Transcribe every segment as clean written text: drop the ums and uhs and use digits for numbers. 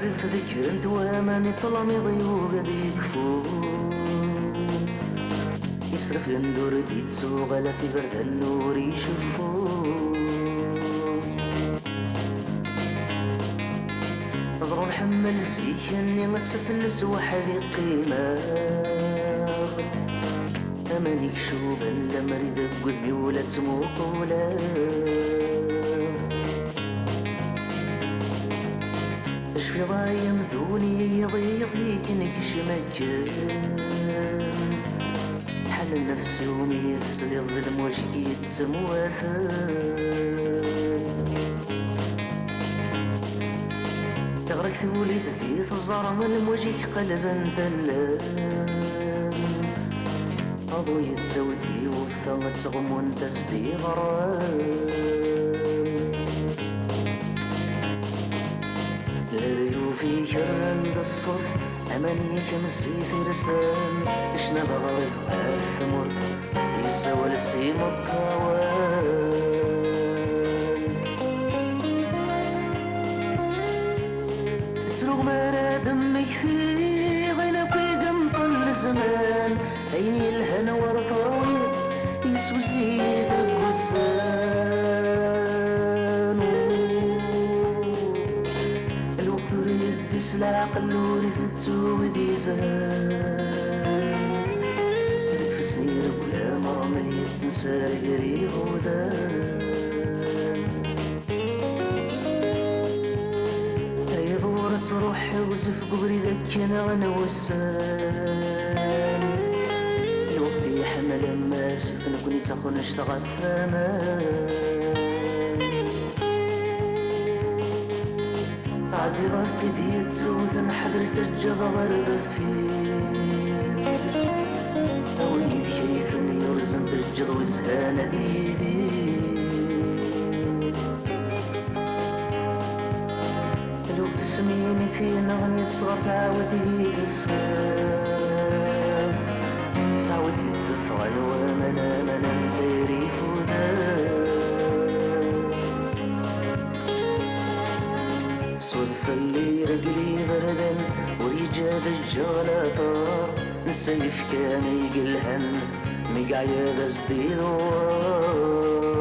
في ذكر دواماني طلمي ضيوب ذيك فوق يصرف يندور دي تسوق على في برد النور يشوفوه أزرو محمل زيكني مسفلس وحدي قيمة أمانيك شوبا لما ريدك قدمي ولا تموق ولا في ضايم ذوني يضيق نكش مكان حل نفسي وميس للظلم وجهي يتمواثل تغرق ثولي تثيث الظرم الموجيك قلبا دلان أضو يتسودي وفا تغمون تسدي غران لريو في كرند الصوت أمانيك مسيث رسام إشنا بغرف غاف ثمر يسوى لسيم الطوال تسلوغ مانا دمك في غينك ويقمطن الزمان عيني الهنا ورطاوي يسوس لي بالقسان سلا قلوري في تسود يزهان لك في سنير بلا مرمل يتنسى قريب وذان اي ضورة تروح وزف قبري ذكنا غنى وسان الوقت يحمل اما سفن كوني تاخون اشتغل ثمان عادي غفي ديت سوثن حضرت الجبغر غفير أوي كيفن يرزن بالجر وزهانة ديدي الوقت سميني في نغني الصغر تعودي الصام تعودي الثفع الوامنا منا غيري فذان صرف اللي رجلي بردا ورجال الجغلاطة نسيف كان يقلهن مقعيا بسدي دوار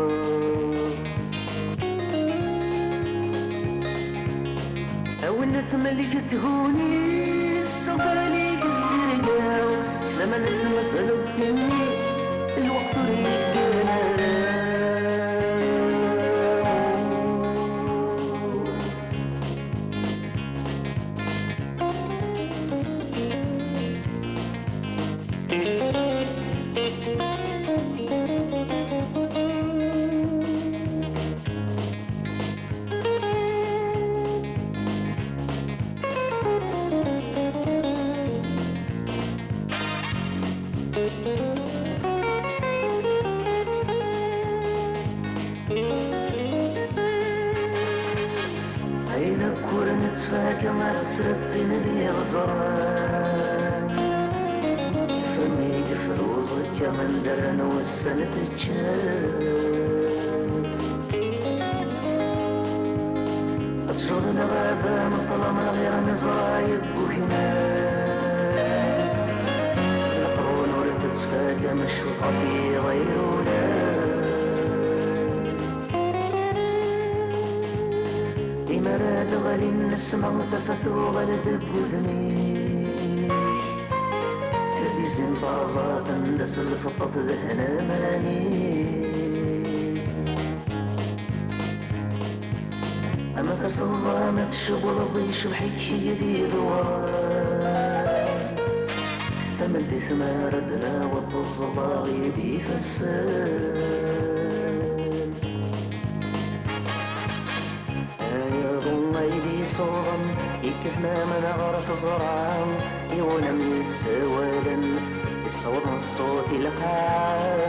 أول نثم اللي كتهوني الصفالي قصدي رقاو سلام نثم ثلث يمي الوقت ريقنا عينك كورة نتفاكى ما تسرف بين ذي غزران فمي قفل وزك من درن والسنة تجان أتشور نغابة من طلما غير نزرايب وهنان القرون ورد تفاكى مشوقة في غيرونا مراد غالي النسمة تفتو غلدك وذميك هذي زين طازات اندس الفطط ذهنا مانيك أما كسرها ما تشغل ضيش بحيك يدي ذوان ثمن دي ثمار ردنا والضزباغ يدي فسان يدي صورم يكفنا من غرف زرعم يونا من السوالا يصور الصوت القام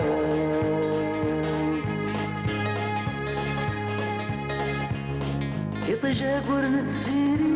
يطجا قرن تسيري